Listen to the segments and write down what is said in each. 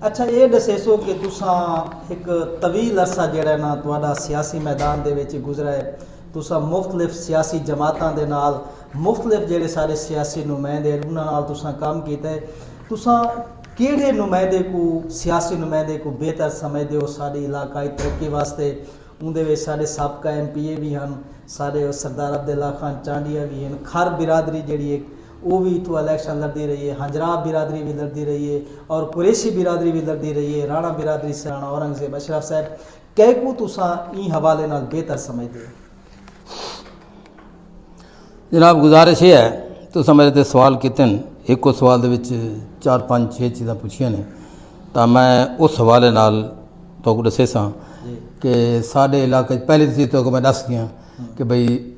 अच्छा ये दसेसो कि तुसा एक तवील अरसा जिहड़ा ना तुहाडा सियासी मैदान दे विच गुजरा है, तुसा मुख्तलिफ सियासी जमातां दे नाल मुख्तलिफ जिहड़े सारे सियासी नुमाइंदे उन्हां नाल तुसा काम कीता है, तुसा किहड़े नुमाइंदे को सियासी नुमाइंदे को बेहतर समझदे हो साडी इलाकाई तरक्की वास्ते? उंदे विच साडे साबका MPA भी हैं, साडे सरदार अब्दुल्ला खान चांडिया भी हैं, खर बिरादरी जिहड़ी है वो भी इतों इलैक्शन लड़ती रही है, हंजराब बिरादरी भी लड़ती रही है और कुरैशी बिरादरी भी लड़ती रही है, राणा बिरादरी से राणा औरंगजेब अशरफ साहब कै को तुसा ई हवाले नाल बेहतर समझदे हो? जनाब गुजारिश ये है तुसा मेरे ते सवाल कीते एक सवाल दे विच 4 5 6 चीज़ां पुछियां ने तो मैं उस हवाले नाल तो दसे सा कि साडे इलाके पहली चीज़ तो मैं दस गया कि भाई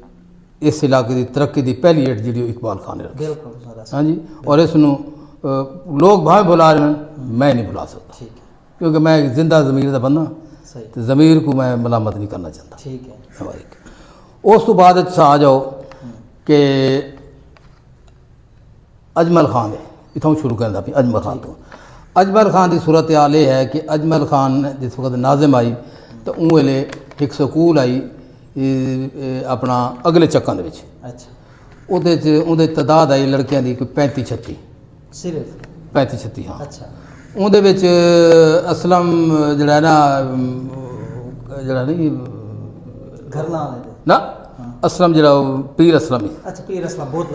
इस इलाके की तरक्की की पहली एड जी इकबाल खान ने रखी। हाँ जी, और इसनों लोग भावे बुला रहे हैं, मैं नहीं बुला सकता क्योंकि मैं एक जिंदा ज़मीर का बंदा तो ज़मीर को मैं मलामत नहीं करना चाहता। ठीक है उस तो बाद आ जाओ कि अजमल खान है इतों शुरू करना पी अजमल खान तो अजमल खान की सूरत हाल यह है कि अजमल खान जिस वक्त नाजिम आई तो उन वेले एक स्कूल आई अपना अगले चक्कां दे विच। अच्छा उहदे तादाद आई लड़कियां की कोई 35 36 सिर्फ 35 36 हाँ। अच्छा उहदे विच असलम जिहड़ा ना जिहड़ा नहीं घरना ना असलम जिहड़ा पीर असलम ही। अच्छा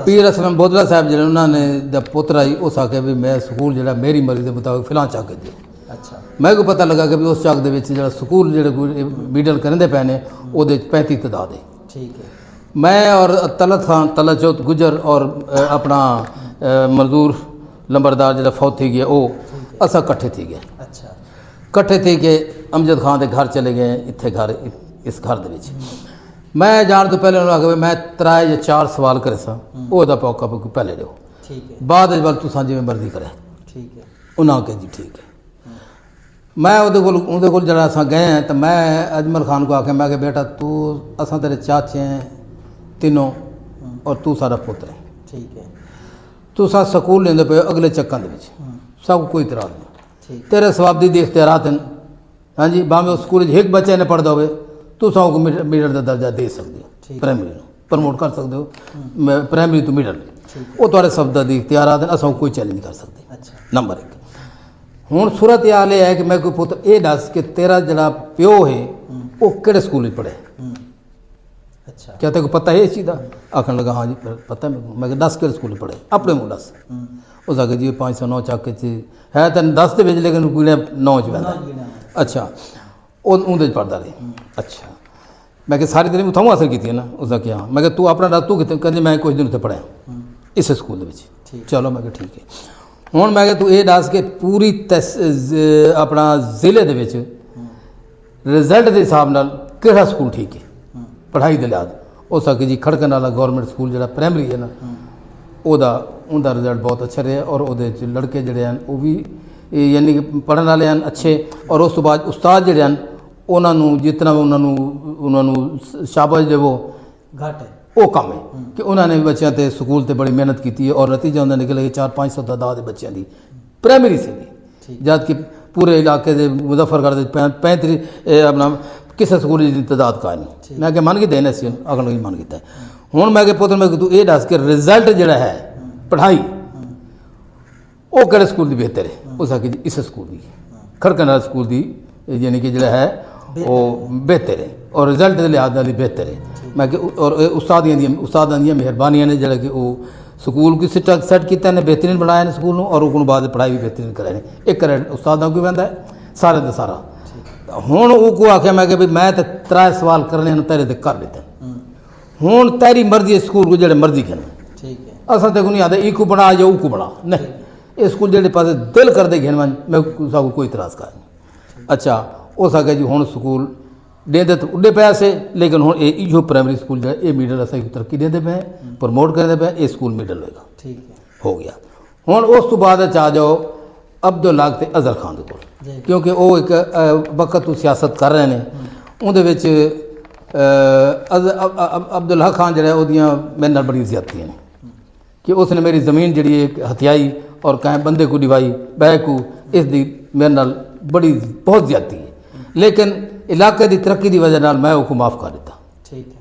पीर असलम बोदला साहब जिहड़े उन्होंने जब पुत्र आई उस आके भी मैं स्कूल जिहड़ा मेरी मर्जी के मुताबिक फिलहाल चाक दिए। अच्छा मैं को पता लगा कि भी उस चाक दे विच जिहड़ा स्कूल जिहड़े मिडल करते पे ने उहदे 35 तादाद है। ठीक है मैं और तलत खान तलत गुजर और अपना मजदूर लंबरदार जिहड़ा फौत थी गया वो असा कट्ठे थी गए। अच्छा कट्ठे थी के अमजद खान के घर चले गए इत्थे घर इस घर दे विच। मैं जान तो पहले उन्होंने आखिया मैं 3 या 4 सवाल करे सा ओहदा पौका पहले दो ठीक है बाद तुसां जिवें मर्जी करे। ठीक है उन्होंने आख्या जी ठीक है। मैं उहदे कोल जरा असां गए हैं तो मैं अजमल खान को आख्या मैं बेटा तू असां तेरे चाचे हैं तीनों और तू सारा पुत्र है। ठीक है तुसा स्कूल लेंदे पे अगले चक्कां दे विच सब कोई इतराज नहीं तेरे सवाबदी दी इख्तियारात हैं। हाँ जी भावें उस स्कूल एक बच्चे ने पढ़ता हो तुसा मिडल का दर्जा दे सकते हो प्राइमरी प्रमोट कर सकते हो प्राइमरी तो मिडल वो थोड़े शब्द की इख्तियारात हैं असां कोई चैलेंज नहीं कर सकते। अच्छा नंबर 1 हुण सूरत हाल यह है कि मैं कोई पुत्र ये दस कि तेरा जरा प्यो है वो किहड़े स्कूल में पढ़े? अच्छा क्या तेरे को पता है इस चीज़ का? आखन लगा हाँ जी पता है मेरे मैं 10 किहड़े स्कूल में पढ़े अपने मुँह दस उस आगे जी 509 चाके है तेन 10 के बिच लेकिन पीढ़े 9 च पैदा। अच्छा उंदे पढ़ता रही। अच्छा मैं कि सारी दिन उथों हासिल की ना उसका क्या मैं कि तू अपना दस तू कितने कहते मैं कुछ दिन उत्थे पढ़ाया इस स्कूल में। चलो मैं कि ठीक है हुण मैं कि तू ये दस कि पूरी अपना जिले दे विच रिजल्ट के हिसाब नाल किहड़ा स्कूल ठीक है पढ़ाई दे लिहाज उस आके जी खड़कन वाला गौरमेंट स्कूल जिहड़ा प्राइमरी है ना उनका रिजल्ट बहुत अच्छा रहा और उहदे च लड़के जिहड़े हैं वो भी यानी कि पढ़न वाले हैं अच्छे और उस तो बाद उस्ताद जिहड़े हैं उन्होंने जितना उन्होंने शाबाश देवो घट है वो कम है कि उन्होंने बच्चों ते स्कूल ते बड़ी मेहनत की है और नतीजा उन्होंने निकले 400-500 तादाद बच्चों की प्राइमरी से भी जबकि पूरे इलाके के मुजफ्फरगढ़ 35 अपना किसी स्कूल की तादाद का नहीं। मैं क्या मन के देने से अगल नहीं मन किया हूँ मैं पुत्र मैं तू ये दस कि रिजल्ट जोड़ा है पढ़ाई वो किहड़े स्कूल की बेहतर है? उस आके इस स्कूल की खड़कन स्कूल की यानी कि जोड़ा है वो बेहतर है और रिजल्ट के लिहाज नाल बेहतर है। मैं कि और उस्तादां दी मेहरबानियां ने जोड़ा कि वो स्कूल की सैट किया ने बेहतरीन बनाया ने स्कूल और उस बाद पढ़ाई भी बेहतरीन कराए ने एक उस्तादां को बंदा है सारे का सारा। हुण वो को आख्या मैं कि भी मैं तो 3 सवाल करने तेरे ते कर लेते हुण तेरी मर्जी स्कूल को जो मर्जी खेलना ठीक है असा तो नहीं आते ई को बना या ऊ को बना नहीं ये स्कूल जो पास दिल करते घेन मैं सब कोई इतराज कर नहीं। अच्छा उस आगे जी हुण स्कूल देंदे तो उड्डे पे से लेकिन हुण इहो प्राइमरी स्कूल जो ये मिडल असा तरक्की देंदे पे प्रमोट करते पे ये स्कूल मिडल होएगा। ठीक है हो गया हुण उस तो बाद आ जाओ अब्दुल हक ते अजहर खान के कोल क्योंकि वो एक वक्त तो सियासत कर रहे हैं उहदे विच अब्दुल हक खान जो मेरे नाल बड़ी ज्यादतियां ने कि उसने मेरी ज़मीन जी हथियाई और कहीं बंदे को डिवाई बह को इसकी मेरे नाल बड़ी बहुत ज्यादती है, लेकिन इलाके की तरक्की की वजह नाल मैं उसको माफ़ कर दिता, ठीक है,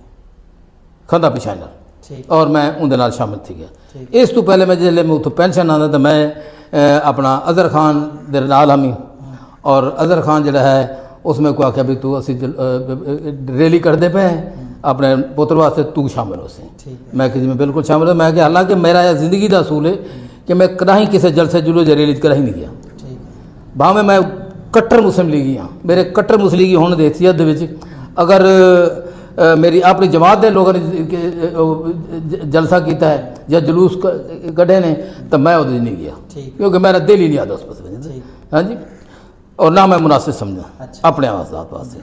खंदा पिछाई नाल, ठीक और मैं उनके नाल शामिल थी गया। ठीक। इस तो पहले मैं जिसले मैं उतो पेंशन आंदा तो मैं अपना अजहर खान दे नाल हमी, और अजहर खान जड़ा है उसमें को आख्या भी तू असी रैली करते पे अपने पुत्र वास्ते तू शामिल हो सी। ठीक है। मैं कि जी मैं बिल्कुल शामिल हो। मैं कि हालांकि मेरा यह जिंदगी का असूल है कि मैं कहीं किसी जलसे जुलूस या रैली कहीं नहीं गया, ठीक है, भावें मैं कट्टर मुस्लिम लीगी हाँ, मेरे कट्टर मुस्लिम लीगी होने दे हैसियत दे विच अगर मेरी अपनी जमात के लोगों ने जलसा किया है या जुलूस कढ़े ने तो मैं वो नहीं गया, ठीक। क्योंकि मेरा दिल ही नहीं आता उस पास। ठीक। हाँ जी, और ना मैं मुनासिब समझा अच्छा। अपने आवाज़ात वास्ते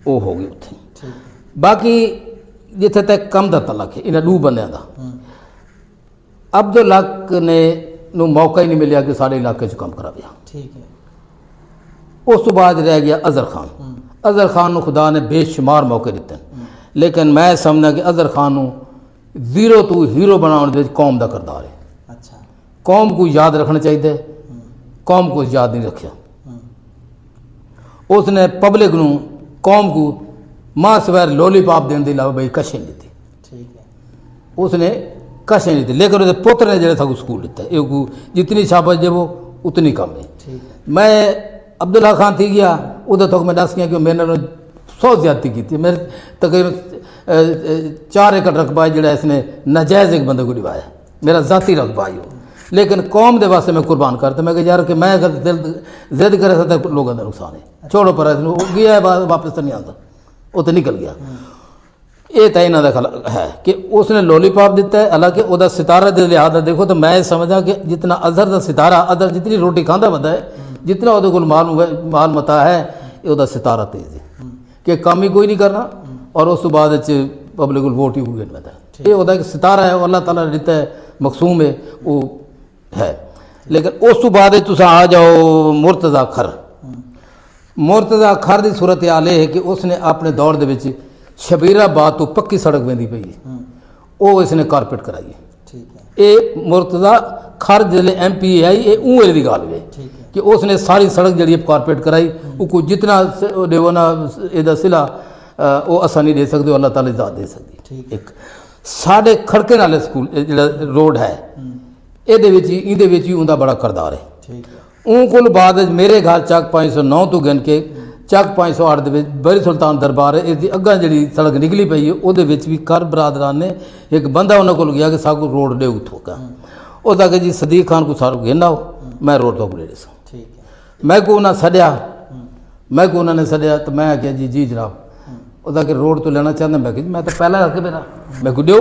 वो हो गई उत्थे। ठीक, बाकी जिथे तक कम का तलक है इन्हें दू बंद का, हम्म, अब्दुल हक ने नू मौका ही नहीं मिलिया कि सारे इलाके च काम करा गया। ठीक है, उस तो बाद रह गया अजहर खान। अजहर खान को खुदा ने बेशुमार मौके दिते, लेकिन मैं समझना कि अजहर खान को जीरो टू हीरो बनाने कौम का किरदार है। अच्छा, कौम को याद रखना चाहिए, कौम को याद नहीं रखा। उसने पब्लिक न कौम को मां सवैर लोलीपॉप देने के अलावा भाई कश नहीं दी, ठीक है, उसने कश नहीं दी। लेकिन उसके पुत्र ने जो था स्कूल दिता है, जितनी शाबाश दे वो उतनी कम है। ठीक है, मैं अब्दुल्ला खान थी गया उधर तक मैं दस गया कि मैंने 100 ज्यादती की थी। मेरे तकरीबन 4 एकड़ रकबा जो इसने नाजायज़ एक बंदे को दिवाया, मेरा ज़ाती रकबा ही हो, लेकिन कौम के वास्ते मैं कुर्बान करता। मैं यार कि मैं अगर दिल जिद करे तो लोगों का नुकसान है, छोड़ो पर गया है वापस तो नहीं आता, वो तो निकल गया। ये तो इन्हों का है कि उसने लोलीपॉप दिता है। हालांकि वह सितारा के लिहाज से देखो तो मैं समझा कि जितना अजहर का सितारा, अजहर जितनी रोटी खाता बंदा है, जितना वो माल मता है, वह सितारा तेज है कि काम ही कोई नहीं करना, और उस बाद पब्लिक को वोट ही कोई नहीं पता। ये होता है कि सितारा है, अल्लाह ताला ने दिता है, मकसूम है, वो है। लेकिन उस बाद तुम आ जाओ मुर्तज़ा खर। मुर्तज़ा खर की सूरत हाल है कि उसने अपने दौर के शबीराबाद तो पक्की सड़क वेंदी पई है, वो इसने कारपेट कराई है। ठीक है, ये मुर्तज़ा खर जिले MP आई, ये ऊँ वेले की गल है ठीक है, कि उसने सारी सड़क जी कारपेट कराई। वो जितना देवो ना यदा सिला वो असा नहीं दे सकते, अल्लाह ताला ज़ात दे सकती। ठीक है, एक साढ़े खड़के नाले स्कूल जो रोड है ये उनका बड़ा किरदार है। ठीक है, ऊँ कुल बाद मेरे घर चक 509 तो गिन के चक 508 के बरी सुल्तान दरबार है, इसकी अग्गा जी सड़क निकली पई है, वो भी कर बरादरान ने एक बंदा उन्होंने को गया कि साकू रोड दे उतो का उस आगे जी सदीक खान को सारू घेना हो, मैं रोड तो ले सा। ठीक है, मैं को उन्हें सड़िया, मैं को उन्होंने सड़िया तो मैं आख्या जी जी जनाब उदा के रोड तो लेना चाहता। मैं मैं तो पहला रख मेरा मैं को दो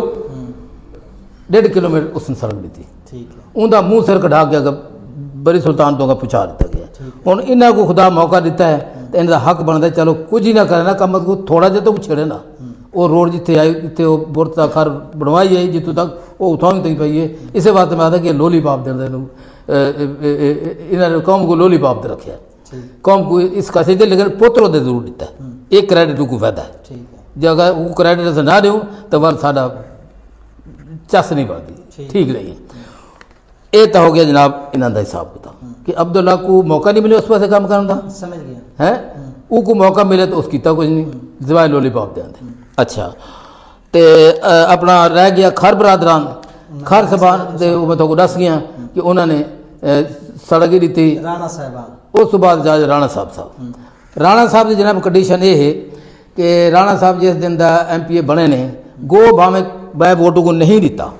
1.5 किलोमीटर उसने सड़क दी थी। ठीक है, उनका मुँह सिर कढ़ा के अगर बड़ी सुल्तान तो पहुँचा दिता गया। ठीक हुण इन्हों को खुदा मौका दिता है तो इनका हक बनता है, चलो कुछ ही ना करे ना, कम को थोड़ा जिहा तो छेड़े ना। वो रोड जिथे आई जिते वो मुर्तज़ा खर बनवाई आई जितों तक वो उथों ही तक पई है। इस वास्ते मैं आता कि लोलीपॉप देने इन्होंने कौम को लोलीपॉप दे रखे, कौम को इस कसे दे, लेकिन पुत्र दे जरूर दिता है। एक क्रेडिट को फायदा है, ठीक है, जो अगर वो क्रेडिट अस ना दूँ तो वर साडा चस नहीं बनती, ठीक नहीं है। ये तो हो गया जनाब इन्हों का हिसाब किताब कि अब्दुल्ला को मौका नहीं मिले उस पास काम करने का, समझ गया है को मौका मिले तो उस किया कुछ नहीं, जवाए लोलीपॉप देंगे। अच्छा तो अपना रह गया खर बरादरान। खर सबान मैं तो दस गया कि उन्होंने सड़क ही दी। राणा साहबान उस बाद जा राणा साहब राणा साहब की जनाब कंडीशन ये है कि राणा साहब जिस दिन का MPA बने ने गो भावें मैं वोट को नहीं दिता,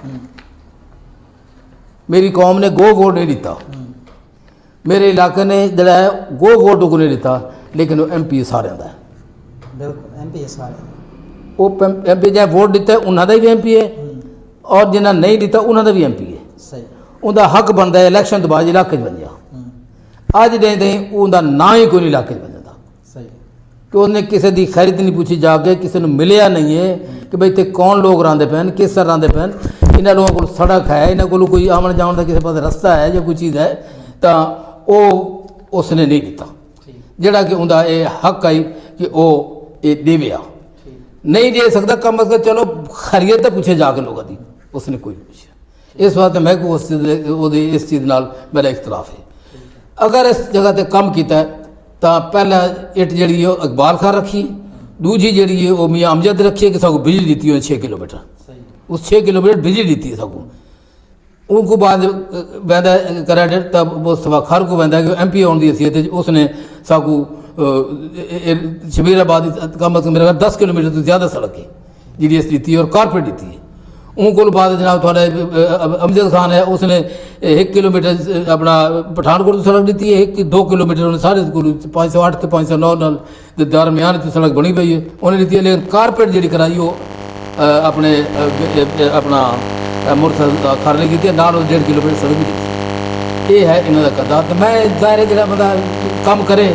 मेरी कौम ने गो वोट नहीं दिता, मेरे इलाके ने जरा है गो वोट को नहीं दिता, लेकिन वो MPA सारे का है। बिल्कुल MPA सारे वो MP जै वोट दिता है उन्होंने भी MPA और जिन्हें नहीं दिता उन्होंने भी MPA। सही, उनका हक बनता है इलैक्शन तो बाद इलाके बन गया। अज दे उनका ना ही कोई इलाके बन जाता। सही, कि उसने किसी की खैरियत नहीं पूछी जाके, किसी ने मिलया नहीं है कि भाई इतने कौन लोग रहांदे पैन, किस तरह रहांदे पैन, इन्होंने लोगों को सड़क है, इन्होंने को कोई आवन जावन का किसी पास रस्ता है या कोई चीज़ है, तो वो उसने नहीं दिता जोड़ा कि उनका ये हक आई कि वो ये देविया नहीं दे सकता। कम अज कम चलो खैरियत तो पूछे जाके लोगों की, उसने कोई पूछा। इस वास्ते मैं को इस चीज़ नाल मेरा इख्तलाफ है। अगर इस जगह ते काम किया तो पहला इट जी इकबाल खान रखी, दूजी जी वो मियाँ अमजद रखी है कि सबको बिजली दी है 6 किलोमीटर, उस 6 किलोमीटर बिजली दी है सबको। उनको बाद वैदा क्रेडिट तब वो सवा खर को वैदा कि MP आने की हैसियत उसने सबको शबीराबाद कम अज कम मेरे 10 किलोमीटर तो ज़्यादा सड़क है जी दी और कारपेट दी है। उनको बाद जनाब थोड़े अमजद खान है उसने 1 किलोमीटर अपना पठानकोट की सड़क दी है, 2 किलोमीटर उन्हें सारे 508 तो 509 नाल दरम्यान सड़क बनी पई है उन्हें दी है। लेकिन कारपेट जी कराई वो अपने अपना मुरसल खर ने की नाल 1.5 किलोमीटर सड़क भी दी। ये है इन्हों का करदार। तो मैं जाहिर है जो बंदा काम करे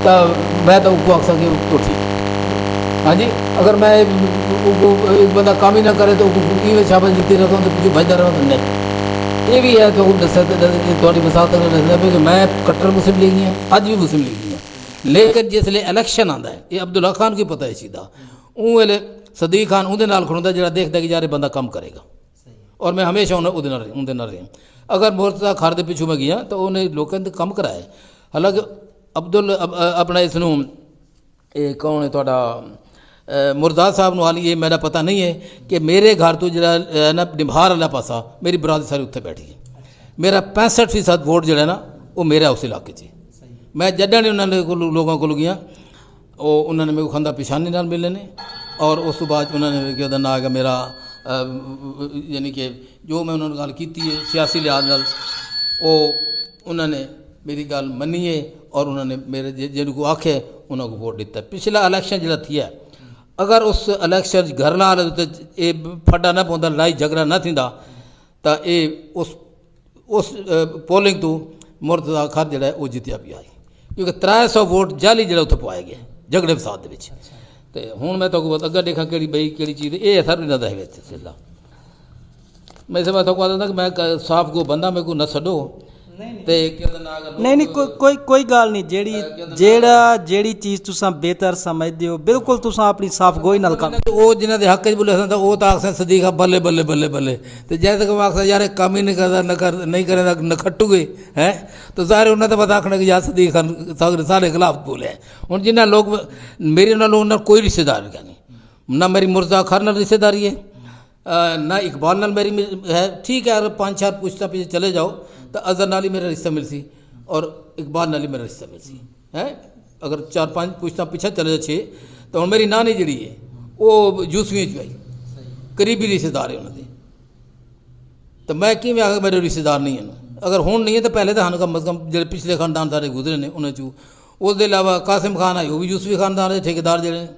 तो मैं तो उसको आख सकी तो ठीक। हाँ जी, अगर मैं एक बंदा काम ही ना करे तो इवें शाबाश दी रखा तो पीछे भजदा रहा तो नहीं। ये भी है तो दसा थोड़ी मिसाल तक दसना कि मैं कट्टर मुस्लिम लीगी हाँ, अज भी मुस्लिम लीगी हाँ, लेकिन जिसले इलैक्शन आता है ये अब्दुल्ला खान को पता है सीधा उस वेले सदीक खान उहदे नाल खड़ोंदा जिहड़ा देखदा कि यार बंदा काम करेगा और मैं हमेशा उहदे नाल रहा। अगर मुर्तज़ा खान के पिछू मैं गया तो उन्हें लोगों ने काम कराया। हालांकि अब्दुल अपना इसनों कौन है थोड़ा मुर्तज़ा साहब नु हाली ये मेरा पता नहीं है कि मेरे घर तो जरा ना निभार वाला पासा मेरी बरादरी सारी उत्थे बैठी है। मेरा 65% वोट जो है ना वो मेरा उस इलाके से। मैं जड्डा ने उन्होंने लोगों को गया वो उन्होंने मेरे को खंदा पिछानी नाल मिले ने और उस तो बाद उन्होंने क्या ना है मेरा यानी कि जो मैं उन्होंने गल की है सियासी लिहाज नाल वो उन्होंने मेरी गल मनी है और उन्होंने मेरे जिनको आखे उन्होंने वोट दिता। पिछला इलैक्शन जो थी है अगर उस इलैक्शन घर नाल ये फड्डा ना पौंदा लड़ाई झगड़ा ना थींदा तो ये उस पोलिंग तो मुर्तज़ा खान जो है वो जितया भी आई क्योंकि 300 वोट जाली जो उत्थे पवाए गए झगड़े फसाद तो हूँ मैं तो अगर देखा कि बई कि चीज़ ये असर नहीं रहता है सिलसिला। मैं इस बात को आता कि मैं साफ को बंदा मेरे को न छो नहीं कोई गल नहीं जेड़ी चीज़ तुसा बेहतर समझते हो बिल्कुल तुसा अपनी साफ गोई नाल काम वो जिन्हां दे हक च बोले वो तो आखसा सदीक बल्ले बल्ले बल्ले बल्ले तो जैसे कि आखसा यार काम ही नहीं करता नहीं करेगा न खट्टूगे हैं तो सारे उन्होंने तो पता आखना कि यार सदीक खान सारे खिलाफ बोले हूँ जिन्हें लोग मेरे नाल कोई रिश्तेदार नहीं ना मेरी मुर्तज़ा खान नाल रिश्तेदारी है ना इकबाल नाल मेरी है। ठीक है अगर 5-4 पुश्ता पीछे चले जाओ तो अजहर नाल ही मेरा रिश्ता मिल सी और इकबाल नाल ही मेरा रिश्ता मिल सी है। अगर 4-5 पुश्ता पीछे चले जाए तो हम मेरी नानी जी है वो यूसुफी च आई करीबी रिश्तेदार है उन्होंने तो मैं कि आखिर मेरे रिश्तेदार नहीं है। अगर हूँ नहीं है तो पहले तो कम अज कम जो पिछले खानदान सारे गुजरे ने उन्हें चू उसके अलावा कासिम खान आई वो भी यूसुफी खानदान के ठेकेदार जोड़े।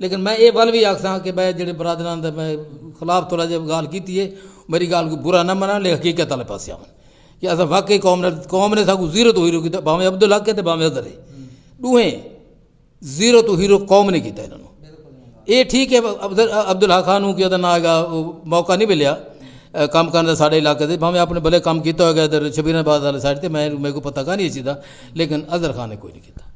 लेकिन मैं ये गल भी आखसा कि मैं जो बरादरान मैं खिलाफ थोड़ा जि गल की है मेरी गल को बुरा ना मना ले हकीकत वाले पास आवन कि अस वाकई कौम ने साकू जीरो तो हीरो किया भावें अब्दुल हक है तो भावें अजहर है दूहें जीरो तो हीरो कौम ने किया इन्होंने। ये ठीक है अब्दुल हक खान कि ना है मौका नहीं मिले काम करने साढ़े इलाके से भावें अपने भले काम किया होगा इधर शबीराबाद वाले साइड से मैं मेरे को पता का नहीं सीधा लेकिन अजहर खान ने कोई नहीं किया।